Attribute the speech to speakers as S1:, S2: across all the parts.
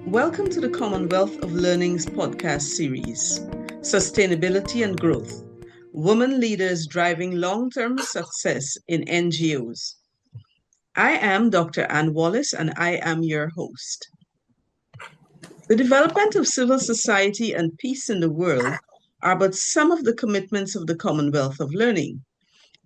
S1: Welcome to the Commonwealth of Learning's podcast series, Sustainability and Growth, Women Leaders Driving Long-Term Success in NGOs. I am Dr. Ann Wallace and I am your host. The development of civil society and peace in the world are but some of the commitments of the Commonwealth of Learning.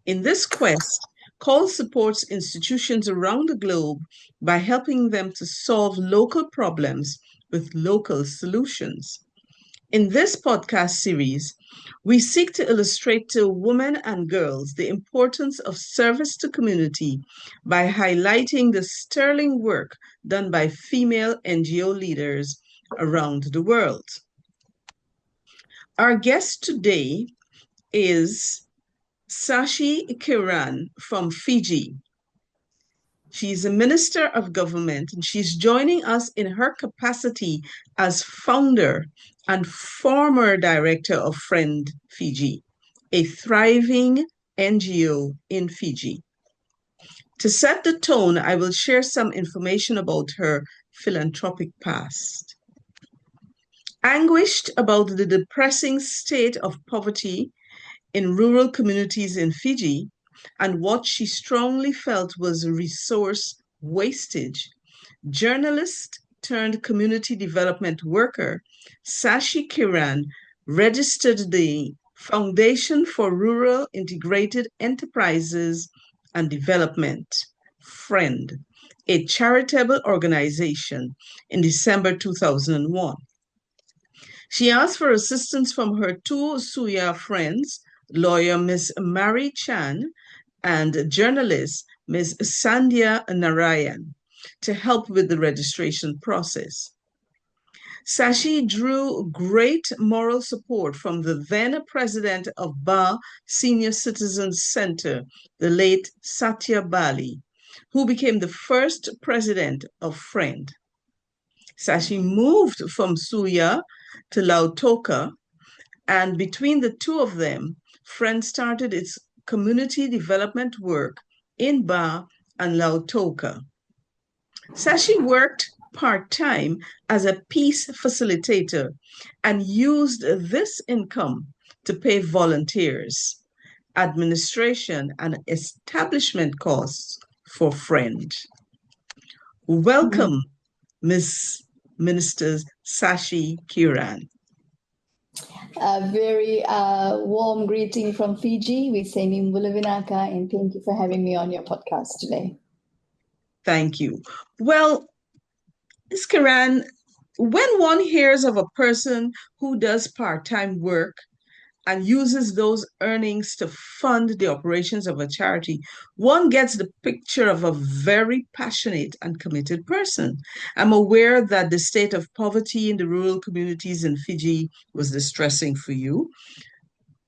S1: In this quest, CALL supports institutions around the globe by helping them to solve local problems with local solutions. In this podcast series, we seek to illustrate to women and girls the importance of service to community by highlighting the sterling work done by female NGO leaders around the world. Our guest today is Sashi Kiran from Fiji. She's a minister of government and she's joining us in her capacity as founder and former director of Friend Fiji, a thriving NGO in Fiji. To set the tone, I will share some information about her philanthropic past. Anguished about the depressing state of poverty in rural communities in Fiji, and what she strongly felt was resource wastage, journalist turned community development worker Sashi Kiran registered the Foundation for Rural Integrated Enterprises and Development, FRIEND, a charitable organization, in December 2001. She asked for assistance from her two Suya friends, lawyer Ms. Mary Chan and journalist Ms. Sandhya Narayan, to help with the registration process. Sashi drew great moral support from the then president of Ba Senior Citizens Center, the late Satya Bali, who became the first president of FRIEND. Sashi moved from Suya to Lautoka, and between the two of them, FRIEND started its community development work in Ba and Lautoka. Sashi worked part-time as a peace facilitator and used this income to pay volunteers, administration, and establishment costs for FRIEND. Welcome, Ms. Minister Sashi Kiran.
S2: A very warm greeting from Fiji. We say Nimbulavinaka, and thank you for having me on your podcast today.
S1: Thank you. Well, Ms. Kiran, when one hears of a person who does part-time work and uses those earnings to fund the operations of a charity, one gets the picture of a very passionate and committed person. I'm aware that the state of poverty in the rural communities in Fiji was distressing for you,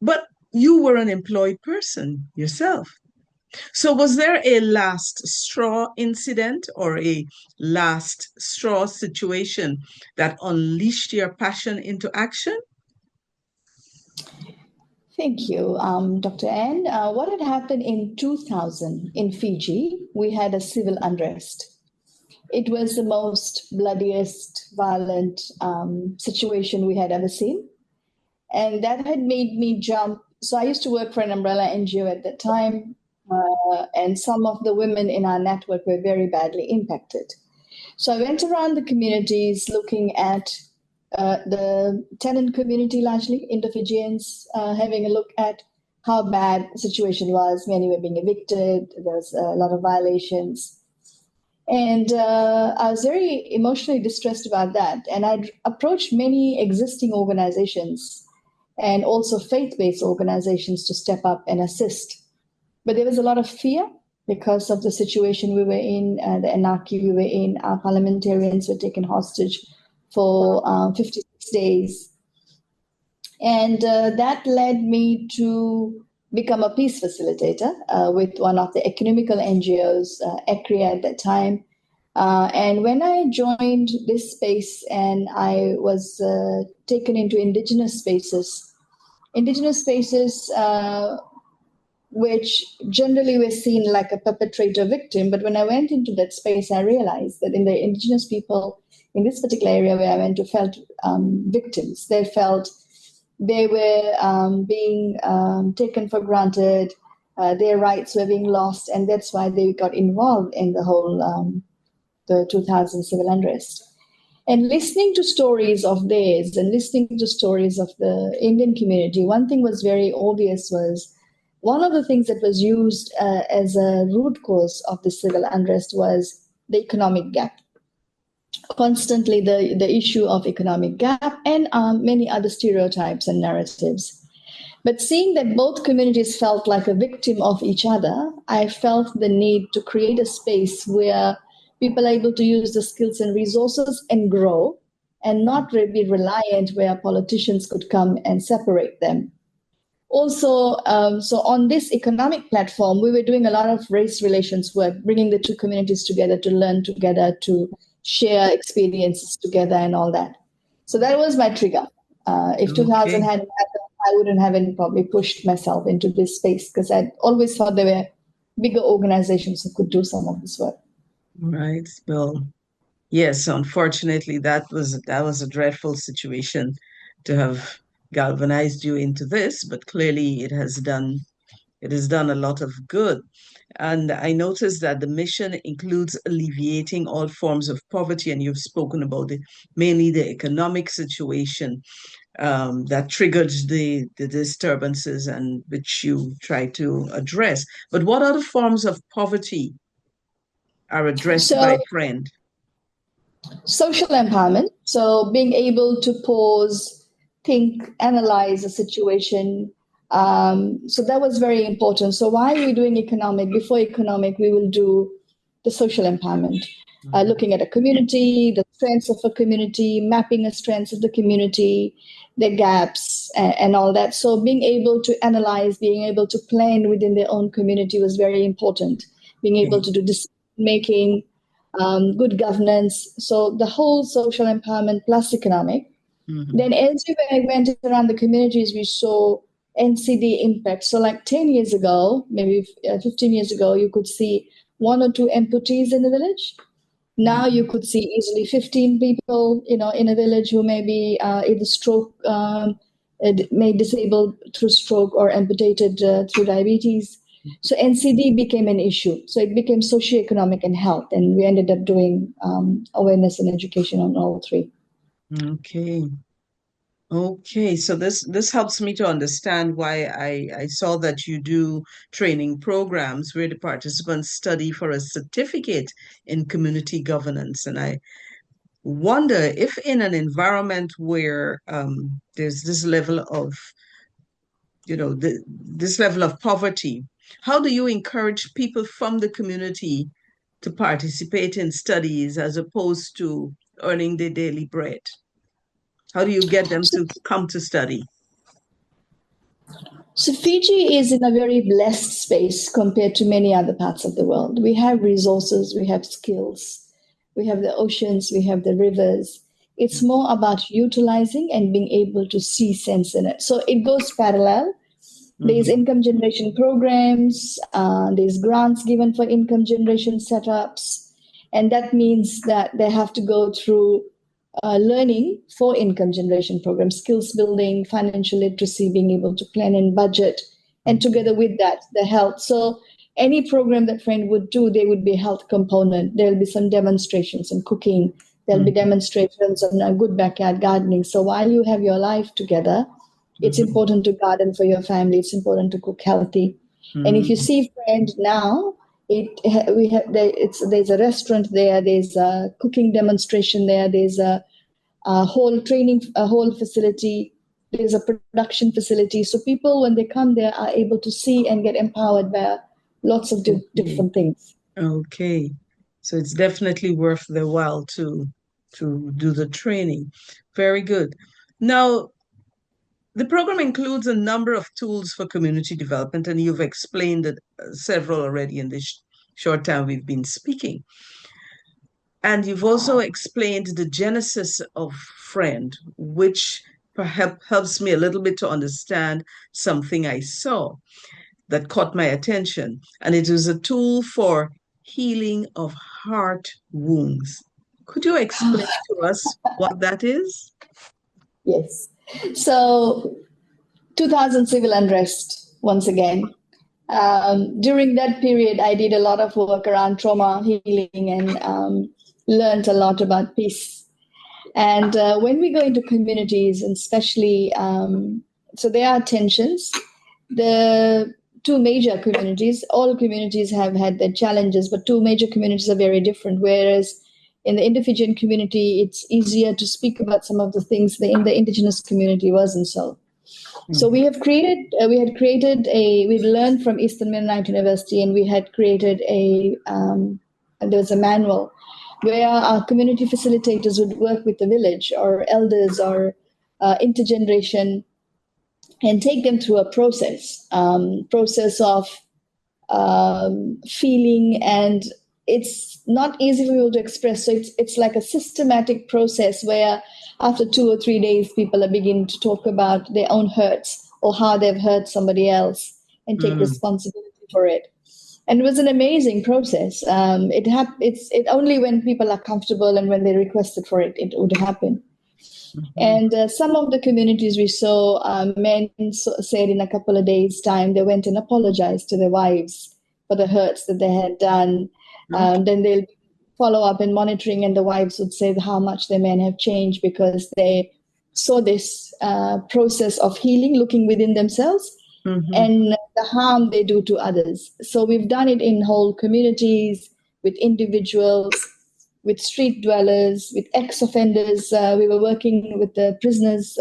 S1: but you were an employed person yourself. So was there a last straw incident or a last straw situation that unleashed your passion into action?
S2: Thank you, Dr. Ann. What had happened in 2000 in Fiji, we had a civil unrest. It was the most bloodiest, violent situation we had ever seen. And that had made me jump. So I used to work for an umbrella NGO at that time, and some of the women in our network were very badly impacted. So I went around the communities looking at the tenant community, largely Indo-Fijians, having a look at how bad the situation was. Many were being evicted. There was a lot of violations. And I was very emotionally distressed about that. And I approached many existing organizations and also faith-based organizations to step up and assist. But there was a lot of fear because of the situation we were in, the anarchy we were in. Our parliamentarians were taken hostage for 56 days. And that led me to become a peace facilitator with one of the economical NGOs, ECRI at that time. And when I joined this space and I was taken into indigenous spaces which generally we're seen like a perpetrator victim. But when I went into that space, I realized that in the indigenous people in this particular area where I went to felt victims. They felt they were being taken for granted. Their rights were being lost, and that's why they got involved in the whole the 2000 civil unrest. And listening to stories of theirs and listening to stories of the Indian community, one thing was very obvious was one of the things that was used as a root cause of the civil unrest was the economic gap. Constantly, the issue of economic gap and many other stereotypes and narratives. But seeing that both communities felt like a victim of each other, I felt the need to create a space where people are able to use the skills and resources and grow and not be reliant where politicians could come and separate them. Also, so on this economic platform, we were doing a lot of race relations work, bringing the two communities together to learn together, to share experiences together and all that. So that was my trigger. If 2000
S1: Okay.
S2: hadn't happened, I wouldn't have probably pushed myself into this space because I'd always thought there were bigger organizations who could do some of this work.
S1: Right. Well, yes, unfortunately, that was a dreadful situation to have galvanized you into this, but clearly it has done a lot of good. And I noticed that the mission includes alleviating all forms of poverty, and you've spoken about it, mainly the economic situation that triggered the disturbances and which you try to address. But what other forms of poverty are addressed by
S2: So
S1: Friend?
S2: social empowerment. So being able to pause, think, analyze a situation. So that was very important. So while we're doing economic, before economic, we will do the social empowerment,
S1: Mhm.
S2: looking at a community, the strengths of a community, mapping the strengths of the community, the gaps, and all that. So being able to analyze, being able to plan within their own community was very important. Being able
S1: Okay.
S2: to do decision making, good governance. So the whole social empowerment plus economic.
S1: Mhm.
S2: Then as we went around the communities, we saw NCD impact. So like 10 years ago, maybe 15 years ago, you could see one or two amputees in the village. Now you
S1: Mhm.
S2: could see easily 15 people, in a village who may be either stroke, may disabled through stroke or amputated through diabetes. So NCD became an issue. So it became socioeconomic and health, and we ended up doing awareness and education on all three.
S1: Okay. Okay, so this helps me to understand why I saw that you do training programs where the participants study for a certificate in community governance. And I wonder if in an environment where there's this level of, this level of poverty, how do you encourage people from the community to participate in studies as opposed to earning their daily bread? How do you get them
S2: So
S1: to come to study?
S2: So Fiji is in a very blessed space compared to many other parts of the world. We have resources, we have skills, we have the oceans, we have the rivers. It's more about utilizing and being able to see sense in it. So it goes parallel. There's
S1: Mhm.
S2: income generation programs, there's grants given for income generation setups. And that means that they have to go through learning for income generation programs, skills building, financial literacy, being able to plan and budget, and
S1: Okay.
S2: together with that, the health. So any program that friend would do, there would be a health component. There'll be some demonstrations on cooking. There'll be
S1: Mhm.
S2: demonstrations on a good backyard gardening. So while you have your life together, it's
S1: Mhm.
S2: important to garden for your family. It's important to cook healthy. And if you
S1: Mhm.
S2: see friend now, we have there's a restaurant there. There's a cooking demonstration there. There's a whole training, a whole facility. There's a production facility. So people, when they come there, are able to see and get empowered by lots of
S1: Okay.
S2: different things.
S1: Okay. So it's definitely worth the while to do the training. Very good. Now, the program includes a number of tools for community development, and you've explained it, several already in this short time we've been speaking. And you've also explained the genesis of Friend, which perhaps helps me a little bit to understand something I saw. that caught my attention, and it was a tool for healing of heart wounds. Could you explain to us what that is?
S2: Yes. So 2000 civil unrest once again. During that period, I did a lot of work around trauma healing and learned a lot about peace. And when we go into communities, and especially, so there are tensions. The two major communities, all communities have had their challenges, but two major communities are very different. Whereas in the Indo-Fijian community, it's easier to speak about some of the things that in the indigenous community wasn't so. So we have created, we learned from Eastern Mennonite University, and we had created there was a manual where our community facilitators would work with the village or elders or intergeneration and take them through a process of feeling, and it's not easy for people to express. So it's like a systematic process where after 2 or 3 days, people are beginning to talk about their own hurts or how they've hurt somebody else and take
S1: Mm,
S2: responsibility for it. And it was an amazing process. It only when people are comfortable and when they requested for it, it would happen.
S1: mhm.
S2: And some of the communities we saw, men said in a couple of days' time, they went and apologized to their wives for the hurts that they had done.
S1: Okay.
S2: Then they'll follow up and monitoring, and the wives would say how much their men have changed because they saw this process of healing, looking within themselves,
S1: Mhm.
S2: and the harm they do to others. So we've done it in whole communities, with individuals, with street dwellers, with ex-offenders. We were working with the prisoners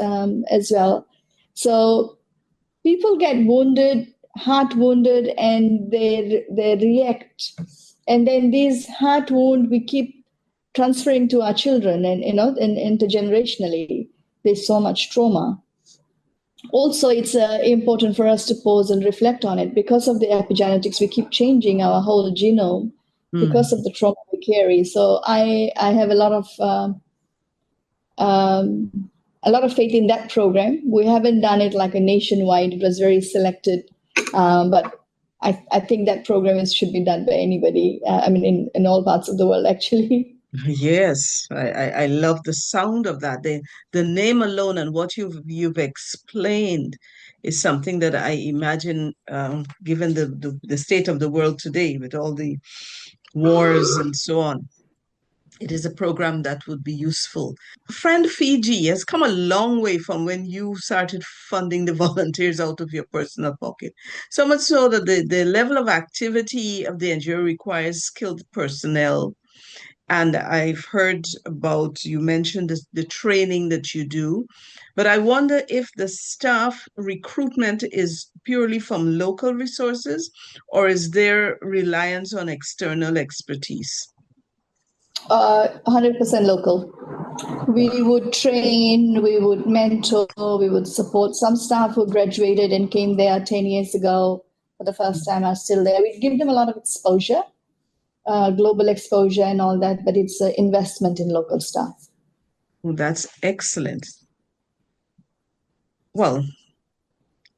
S2: as well. So people get wounded, heart wounded, and they react. And then these heart wound we keep transferring to our children, and and intergenerationally. There's so much trauma. Also, it's important for us to pause and reflect on it. Because of the epigenetics, we keep changing our whole genome because
S1: Mm.
S2: of the trauma we carry. So I have a lot of faith in that program. We haven't done it like a nationwide. It was very selected, but I think that program should be done by anybody. I mean, in all parts of the world, actually.
S1: Yes, I love the sound of that. The name alone and what you've explained is something that I imagine, given the state of the world today with all the wars and so on, it is a program that would be useful. Friend Fiji has come a long way from when you started funding the volunteers out of your personal pocket. So much so that the level of activity of the NGO requires skilled personnel. And I've heard about, you mentioned the training that you do, but I wonder if the staff recruitment is purely from local resources, or is there reliance on external expertise?
S2: 100% local. We would train, we would mentor, we would support. Some staff who graduated and came there 10 years ago for the first time are still there. We give them a lot of exposure, global exposure and all that, but it's an investment in local staff.
S1: Oh, that's excellent. Well,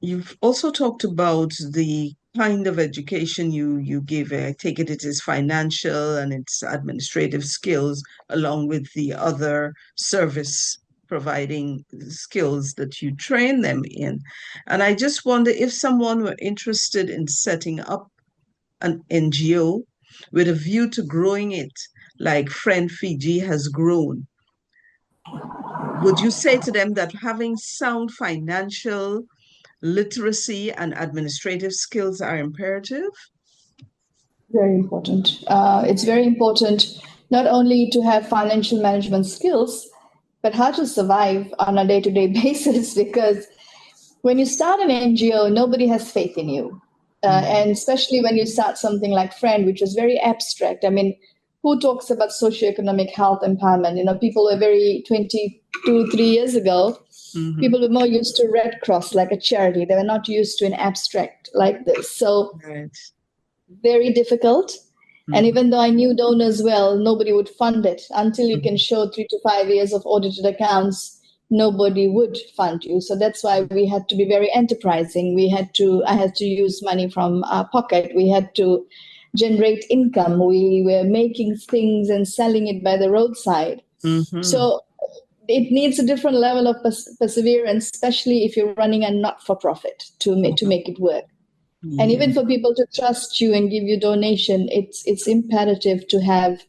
S1: you've also talked about the kind of education you give. I take it is financial and it's administrative skills, along with the other service providing skills that you train them in. And I just wonder if someone were interested in setting up an NGO with a view to growing it like Friend Fiji has grown, would you say to them that having sound financial literacy and administrative skills are imperative?
S2: Very important. It's very important not only to have financial management skills, but how to survive on a day to day basis. Because when you start an NGO, nobody has faith in you. And especially when you start something like Friend, which is very abstract. I mean, who talks about socioeconomic health empowerment? People were very 22, 3 years ago,
S1: Mm-hmm.
S2: people were more used to Red Cross, like a charity. They were not used to an abstract like this. So
S1: Right.
S2: very difficult. And
S1: Mm-hmm.
S2: even though I knew donors well, nobody would fund it until you can
S1: Mm-hmm.
S2: show 3 to 5 years of audited accounts. nobody would fund you. So that's why we had to be very enterprising. I had to use money from our pocket. We had to generate income. We were making things and selling it by the roadside.
S1: Mm-hmm.
S2: So it needs a different level of perseverance, especially if you're running a not-for-profit to make it work. And
S1: Yeah.
S2: even for people to trust you and give you donation, it's imperative to have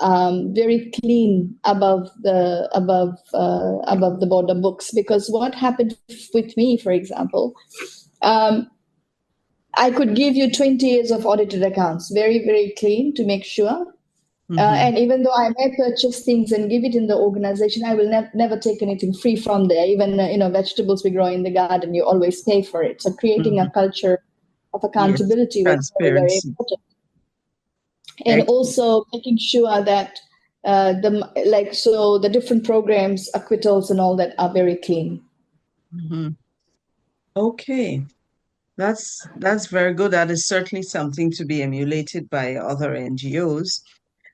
S2: very clean above the border books. Because what happened with me, for example, um, I could give you 20 years of audited accounts, very very clean to make sure.
S1: Mm-hmm.
S2: And even though I may purchase things and give it in the organization, I will never take anything free from there. Even vegetables we grow in the garden, you always pay for it. So creating
S1: Mm-hmm.
S2: a culture of
S1: Yes.
S2: accountability was very very
S1: Transparency.
S2: important, and
S1: Excellent.
S2: also making sure that the different programs, acquittals, and all that are very clean.
S1: Mm-hmm. Okay. That's very good. That is certainly something to be emulated by other NGOs.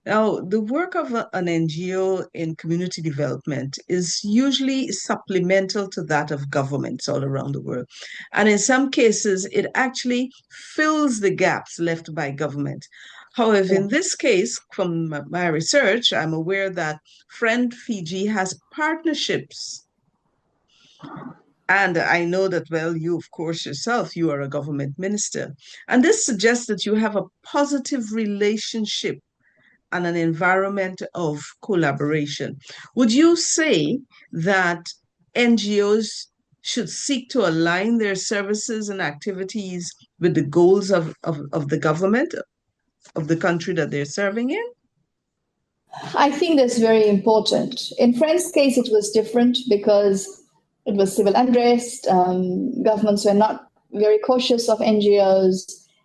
S1: Now, the work of an NGO in community development is usually supplemental to that of governments all around the world. And in some cases, it actually fills the gaps left by government. However,
S2: Yeah.
S1: in this case, from my research, I'm aware that Friend Fiji has partnerships, and I know that, well, you, of course, yourself, you are a government minister. And this suggests that you have a positive relationship and an environment of collaboration. Would you say that NGOs should seek to align their services and activities with the goals of the government of the country that they're serving in?
S2: I think that's very important. In Friend's case, it was different because it was civil unrest. Governments were not very cautious of NGOs.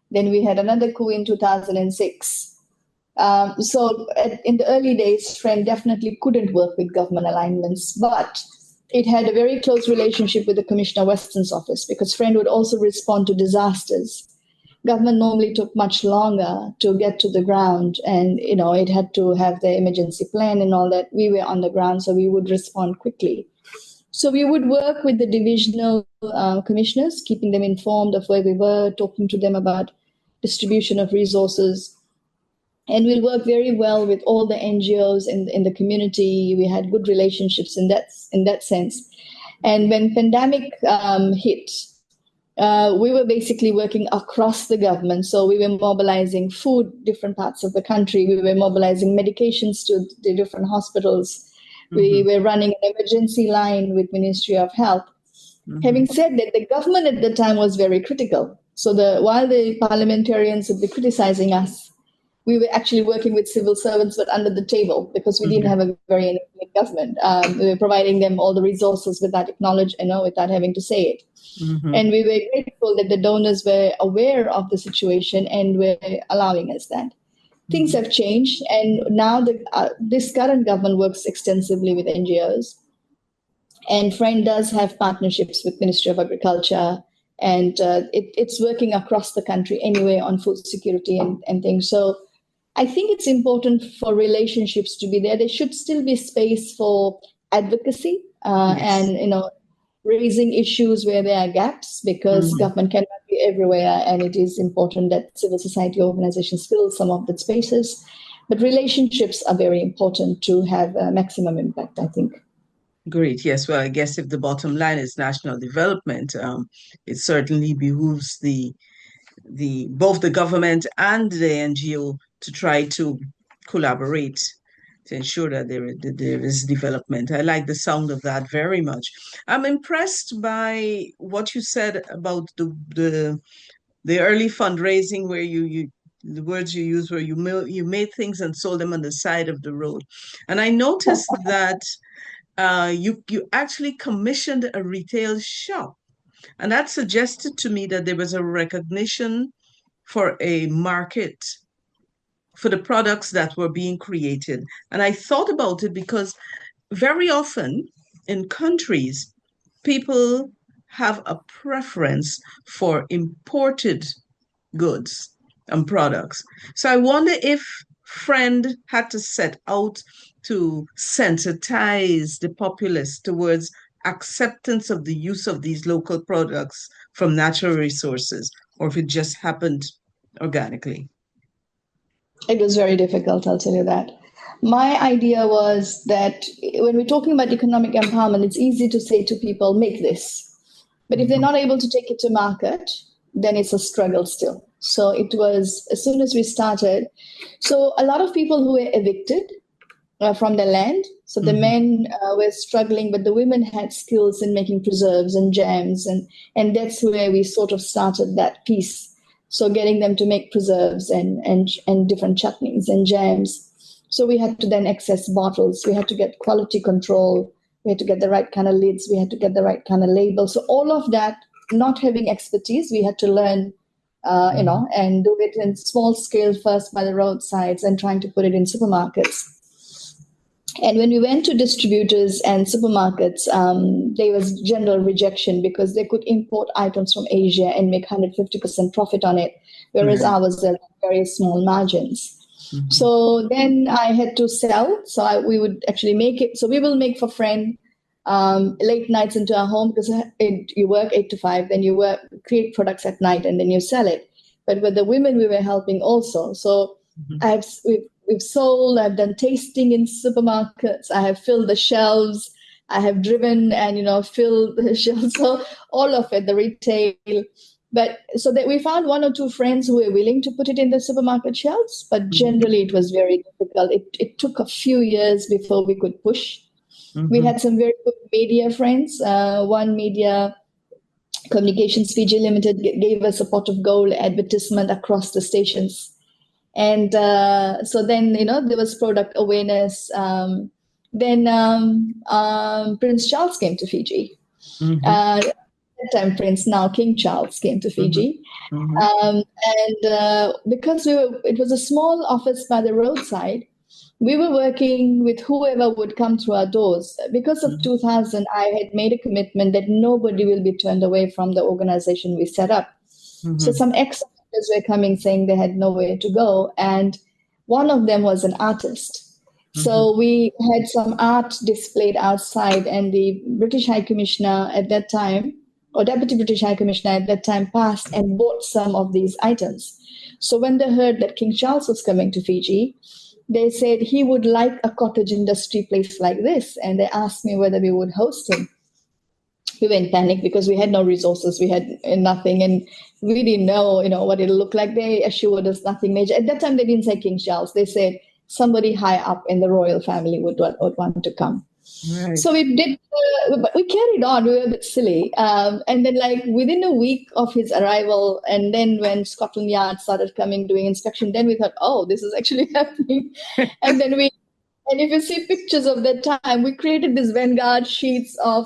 S2: Then we had another coup in 2006. In the early days, Friend definitely couldn't work with government alignments, but it had a very close relationship with the Commissioner Weston's office because Friend would also respond to disasters. Government normally took much longer to get to the ground, and it had to have the emergency plan and all that. We were on the ground, so we would respond quickly. So we would work with the divisional commissioners, keeping them informed of where we were, talking to them about distribution of resources, and we'll work very well with all the NGOs in the community. We had good relationships in that sense. And when pandemic hit, we were basically working across the government. So we were mobilizing food, different parts of the country. We were mobilizing medications to the different hospitals. We
S1: Mm-hmm.
S2: were running an emergency line with Ministry of Health.
S1: Mm-hmm.
S2: Having said that, the government at the time was very critical. So while the parliamentarians would be criticizing us, we were actually working with civil servants, but under the table because we didn't
S1: Mm-hmm.
S2: have a very independent government. We were providing them all the resources without acknowledge, without having to say it.
S1: Mm-hmm.
S2: And we were grateful that the donors were aware of the situation and were allowing us that. Things
S1: Mm-hmm.
S2: have changed, and now this current government works extensively with NGOs. And Friend does have partnerships with Ministry of Agriculture, and it's working across the country anyway on food security and things. So I think it's important for relationships to be there. There should still be space for advocacy
S1: Yes.
S2: and raising issues where there are gaps because
S1: Mm-hmm.
S2: government cannot be everywhere, and it is important that civil society organizations fill some of the spaces. But relationships are very important to have maximum impact, I think.
S1: Great. Yes. Well, I guess if the bottom line is national development, it certainly behooves the both the government and the NGO to try to collaborate to ensure that there is development. I like the sound of that very much. I'm impressed by what you said about the early fundraising where you the words you used were you made things and sold them on the side of the road. And I noticed that you actually commissioned a retail shop, and that suggested to me that there was a recognition for a market for the products that were being created. And I thought about it because very often in countries, people have a preference for imported goods and products. So I wonder if Friend had to set out to sensitize the populace towards acceptance of the use of these local products from natural resources, or if it just happened organically?
S2: It was very difficult, I'll tell you that. My idea was that when we're talking about economic empowerment, it's easy to say to people, make this. But if they're not able to take it to market, then it's a struggle still. So it was as soon as we started. So a lot of people who were evicted from the land. So the men were struggling, but the women had skills in making preserves and jams, and that's where we sort of started that piece. So getting them to make preserves and different chutneys and jams. So we had to then access bottles. We had to get quality control. We had to get the right kind of lids. We had to get the right kind of label. So all of that, not having expertise, we had to learn, and do it in small scale first by the roadsides and trying to put it in supermarkets. And when we went to distributors and supermarkets, there was general rejection because they could import items from Asia and make 150% profit on it, whereas ours are very small margins. So then I had to sell. So we would actually make it. So we will make for friend late nights into our home because you work 8 to 5, then you create products at night and then you sell it. But with the women, we were helping also. So we've sold, I've done tasting in supermarkets, I have filled the shelves, I have driven and, filled the shelves, so all of it, the retail. But so that we found 1 or 2 friends who were willing to put it in the supermarket shelves, but generally it was very difficult. It took a few years before we could push. We had some very good media friends. One media, Communications Fiji Limited, gave us a pot of gold advertisement across the stations. And so then, there was product awareness. Then Prince Charles came to Fiji. At that time, Prince, now King Charles, came to Fiji. Because it was a small office by the roadside, we were working with whoever would come through our doors. Because of 2000, I had made a commitment that nobody will be turned away from the organization we set up. So some ex-artists were coming saying they had nowhere to go. And one of them was an artist. So we had some art displayed outside, and the British High Commissioner at that time, or Deputy British High Commissioner at that time, passed and bought some of these items. So when they heard that King Charles was coming to Fiji, they said he would like a cottage industry place like this. And they asked me whether we would host him. We were in panic because we had no resources, we had nothing, and we didn't know, what it'll look like. They assured us nothing major. At that time, they didn't say King Charles. They said somebody high up in the royal family would want to come. Right. So we did, we carried on. We were a bit silly. And then within a week of his arrival, and then when Scotland Yard started coming, doing inspection, then we thought, oh, this is actually happening. And then and if you see pictures of that time, we created these Vanguard sheets of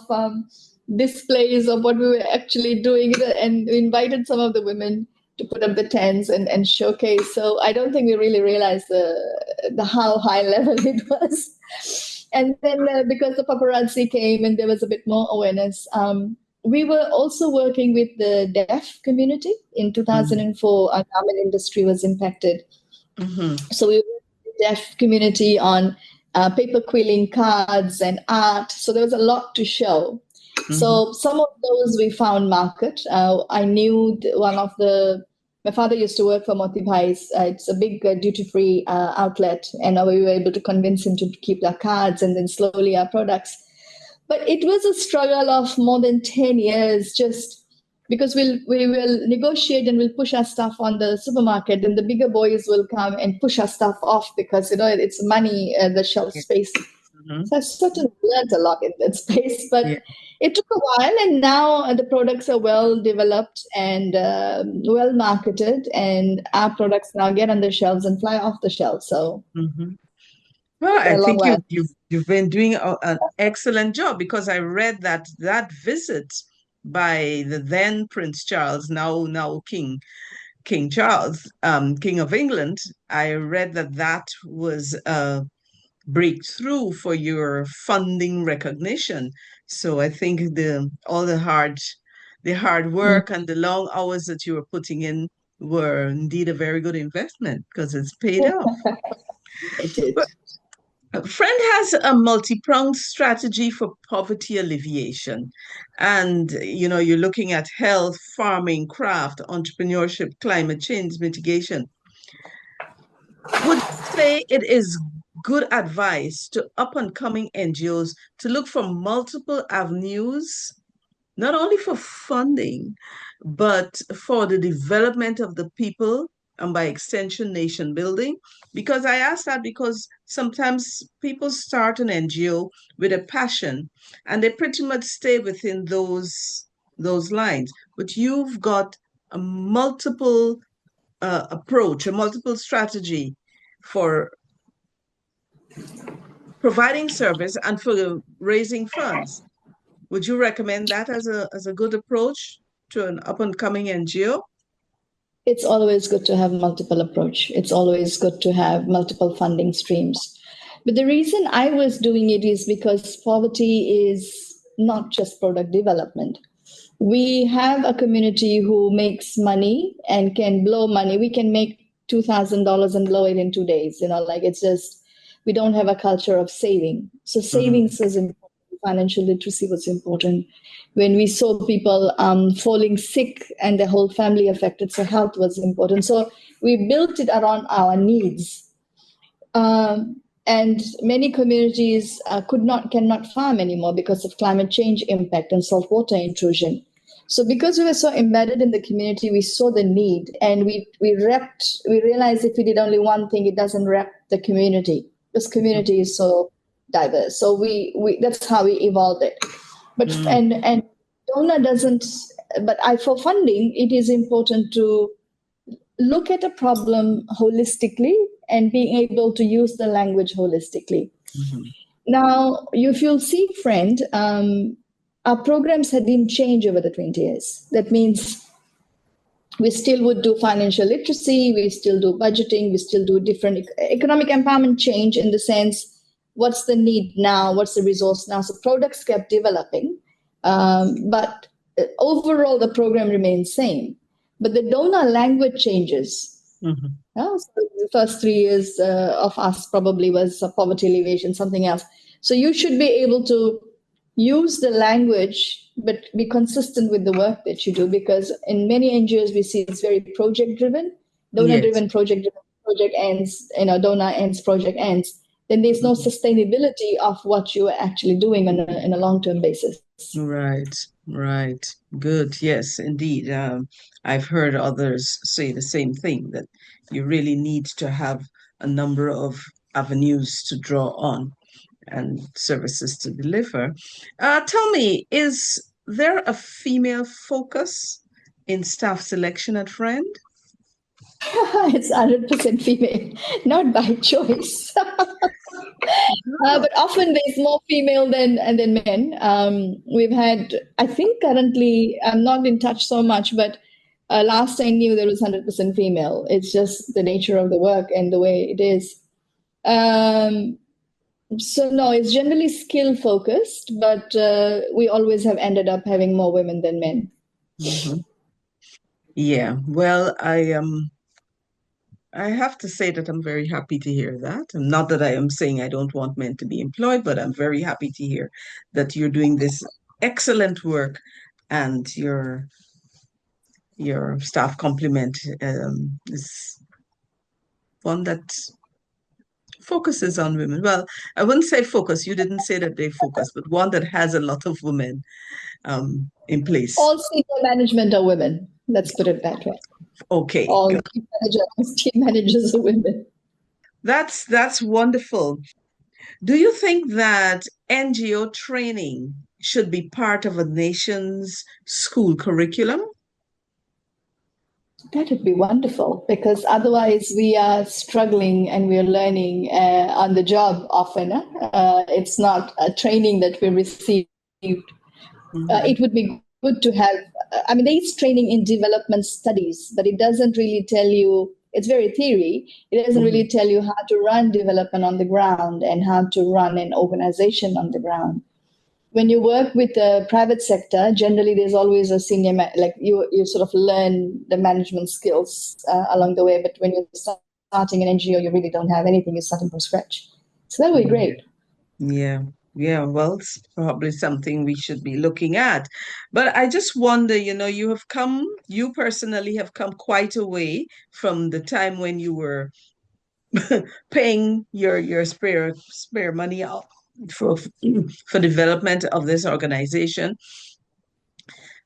S2: displays of what we were actually doing, and we invited some of the women to put up the tents and showcase. So I don't think we really realized the how high level it was. And then because the paparazzi came and there was a bit more awareness, we were also working with the deaf community. In 2004, our garment industry was impacted. So we worked with the deaf community on paper quilling, cards and art. So there was a lot to show. So some of those we found market. I knew my father used to work for Motibhai's. It's a big duty-free outlet, and we were able to convince him to keep our cards and then slowly our products. But it was a struggle of more than 10 years, just because we will negotiate and we'll push our stuff on the supermarket, and the bigger boys will come and push our stuff off because, it's money, the shelf space. So I certainly learned a lot in that space, but it took a while, and now the products are well developed and well marketed, and our products now get on the shelves and fly off the shelves. So,
S1: well, I think you've been doing an excellent job, because I read that visit by the then Prince Charles, now King Charles, King of England. I read that was breakthrough for your funding recognition. So I think all the hard work and the long hours that you were putting in were indeed a very good investment, because it's paid off.
S2: It did.
S1: Friend has a multi-pronged strategy for poverty alleviation. And, you're looking at health, farming, craft, entrepreneurship, climate change mitigation. Would you say it is good advice to up and coming NGOs to look for multiple avenues, not only for funding, but for the development of the people and by extension, nation building? Because I ask that because sometimes people start an NGO with a passion and they pretty much stay within those lines. But you've got a multiple approach, a multiple strategy for providing service and for raising funds. Would you recommend that as a good approach to an up and coming NGO?
S2: It's always good to have multiple approach. It's always good to have multiple funding streams. But the reason I was doing it is because poverty is not just product development. We have a community who makes money and can blow money. We can make $2,000 and blow it in 2 days. Like it's just, we don't have a culture of saving. So
S1: Mhm.
S2: savings was important. Financial literacy was important. When we saw people falling sick and the whole family affected, so health was important. So we built it around our needs. And many communities cannot farm anymore because of climate change impact and saltwater intrusion. So because we were so embedded in the community, we saw the need, and we realized if we did only one thing, it doesn't wrap the community. This community is so diverse. So we that's how we evolved it. But
S1: Mm.
S2: and donor doesn't. But for funding, it is important to look at a problem holistically and being able to use the language holistically.
S1: Mhm.
S2: Now, if you'll see, friend, our programs have been changed over the 20 years. That means we still would do financial literacy, we still do budgeting, we still do different economic empowerment change in the sense what's the need now, what's the resource now. So products kept developing, but overall the program remains same. But the donor language changes.
S1: Mhm.
S2: So the first 3 years of us probably was poverty alleviation, something else. So you should be able to use the language, but be consistent with the work that you do. Because in many NGOs, we see it's very project driven, donor
S1: Yes.
S2: driven, project ends, donor ends, project ends. Then there's no
S1: Mhm.
S2: sustainability of what you are actually doing in a long term basis.
S1: Right, right. Good. Yes, indeed. I've heard others say the same thing, that you really need to have a number of avenues to draw on and services to deliver. Tell me, is there a female focus in staff selection at Friend?
S2: It's 100% female, not by choice.
S1: Oh.
S2: But often there's more female than men. We've had, I think currently, I'm not in touch so much, but last I knew there was 100% female. It's just the nature of the work and the way it is. Um, so no, it's generally skill focused, but we always have ended up having more women than men.
S1: Mhm. Yeah. Well, I have to say that I'm very happy to hear that. And not that I am saying I don't want men to be employed, but I'm very happy to hear that you're doing this excellent work and your staff complement is one that focuses on women. Well, I wouldn't say focus. You didn't say that they focus, but one that has a lot of women in place.
S2: All senior management are women. Let's put it that way.
S1: Okay,
S2: All
S1: good.
S2: team managers are women.
S1: That's wonderful. Do you think that NGO training should be part of a nation's school curriculum?
S2: That would be wonderful because otherwise we are struggling and we are learning on the job often. It's not a training that we received. It
S1: Mhm.
S2: would be good to have. I mean, there is training in development studies, but it doesn't really tell you. It's very theory. It doesn't really
S1: Mhm.
S2: tell you how to run development on the ground and how to run an organization on the ground. When you work with the private sector, generally there's always a senior, like you sort of learn the management skills along the way. But when you're starting an NGO, you really don't have anything. You're starting from scratch. So that would be great.
S1: Yeah. Yeah, well, it's probably something we should be looking at. But I just wonder, you personally have come quite a way from the time when you were paying your spare money out for for development of this organization.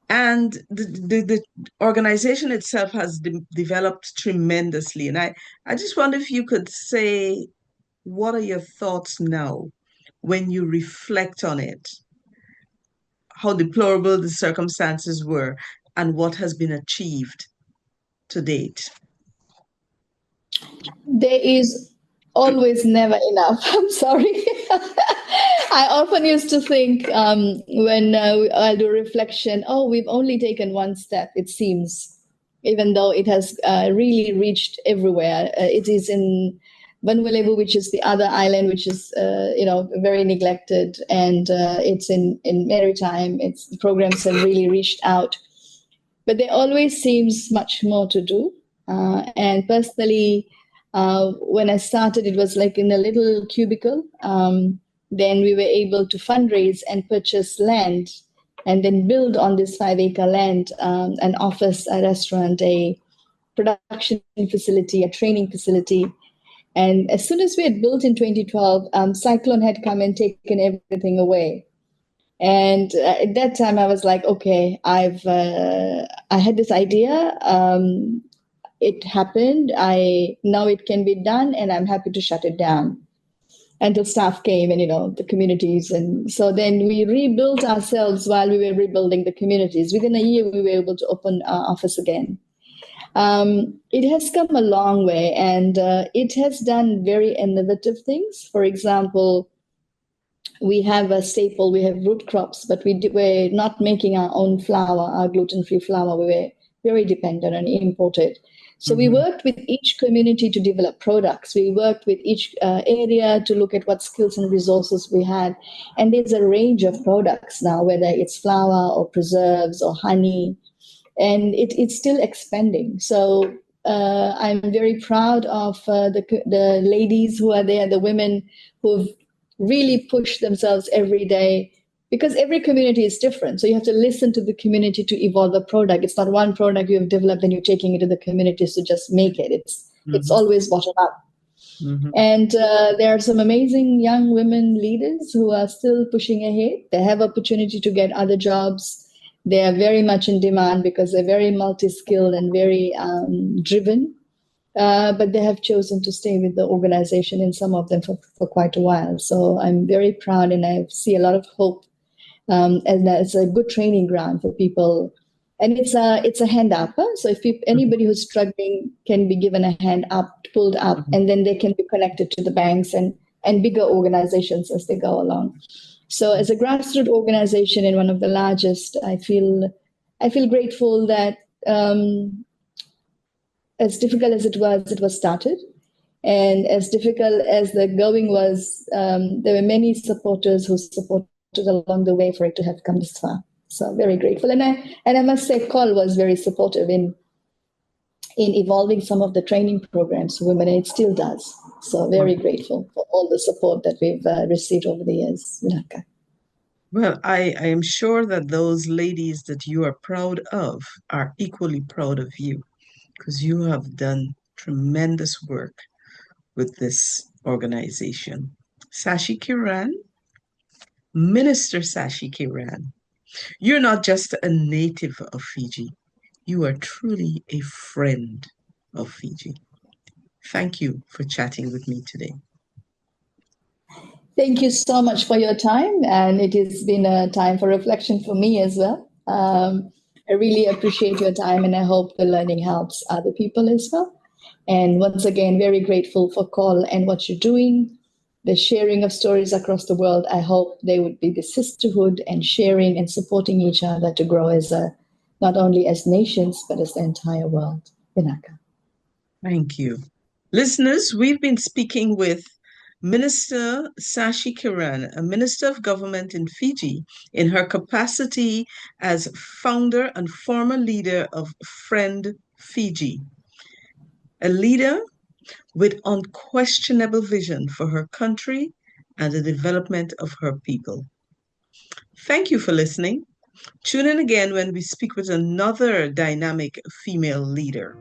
S1: And the organization itself has developed tremendously. And I just wonder if you could say, what are your thoughts now when you reflect on it? How deplorable the circumstances were and what has been achieved to date.
S2: There is always never enough. I'm sorry. I often used to think when I do reflection, oh, we've only taken one step, it seems, even though it has really reached everywhere. It is in Vanuatu, which is the other island, which is very neglected, and it's in maritime. Its programs have really reached out, but there always seems much more to do. And personally, when I started, it was like in a little cubicle. Then we were able to fundraise and purchase land and then build on this 5-acre land an office, a restaurant, a production facility, a training facility. And as soon as we had built in 2012, Cyclone had come and taken everything away. And at that time, I was like, okay, I had this idea. It happened. Now it can be done, and I'm happy to shut it down until staff came and the communities. And so then we rebuilt ourselves while we were rebuilding the communities. Within a year, we were able to open our office again. It has come a long way, and it has done very innovative things. For example, we have a staple, we have root crops, but we're not making our own flour, our gluten-free flour. We were very dependent on imported. So we worked with each community to develop products. We worked with each area to look at what skills and resources we had. And there's a range of products now, whether it's flour or preserves or honey, and it's still expanding. So I'm very proud of the ladies who are there, the women who've really push themselves every day, because every community is different. So you have to listen to the community to evolve a product. It's not one product you have developed and you're taking it to the communities to just make it. It's always bottom up. And there are some amazing young women leaders who are still pushing ahead. They have opportunity to get other jobs. They are very much in demand because they're very multi-skilled and very driven. But they have chosen to stay with the organization, and some of them for quite a while. So I'm very proud, and I see a lot of hope. And it's a good training ground for people. And it's a hand up. Huh? So if anybody who's struggling can be given a hand up, pulled up, and then they can be connected to the banks and bigger organizations as they go along. So as a grassroots organization and one of the largest, I feel grateful that as difficult as it was started, and as difficult as the going was, there were many supporters who supported along the way for it to have come this far. So very grateful, and I must say, Col was very supportive in evolving some of the training programs for women, and it still does. So very grateful for all the support that we've received over the years. Vinaka.
S1: Well, I am sure that those ladies that you are proud of are equally proud of you, because you have done tremendous work with this organization. Sashi Kiran, Minister Sashi Kiran, you're not just a native of Fiji, you are truly a friend of Fiji. Thank you for chatting with me today.
S2: Thank you so much for your time, and it has been a time for reflection for me as well. I really appreciate your time, and I hope the learning helps other people as well. And once again, very grateful for Call and what you're doing, the sharing of stories across the world. I hope they would be the sisterhood and sharing and supporting each other to grow as not only as nations, but as the entire world. Vinaka.
S1: Thank you. Listeners, we've been speaking with Minister Sashi Kiran, a Minister of Government in Fiji, in her capacity as founder and former leader of Friend Fiji. A leader with unquestionable vision for her country and the development of her people. Thank you for listening. Tune in again when we speak with another dynamic female leader.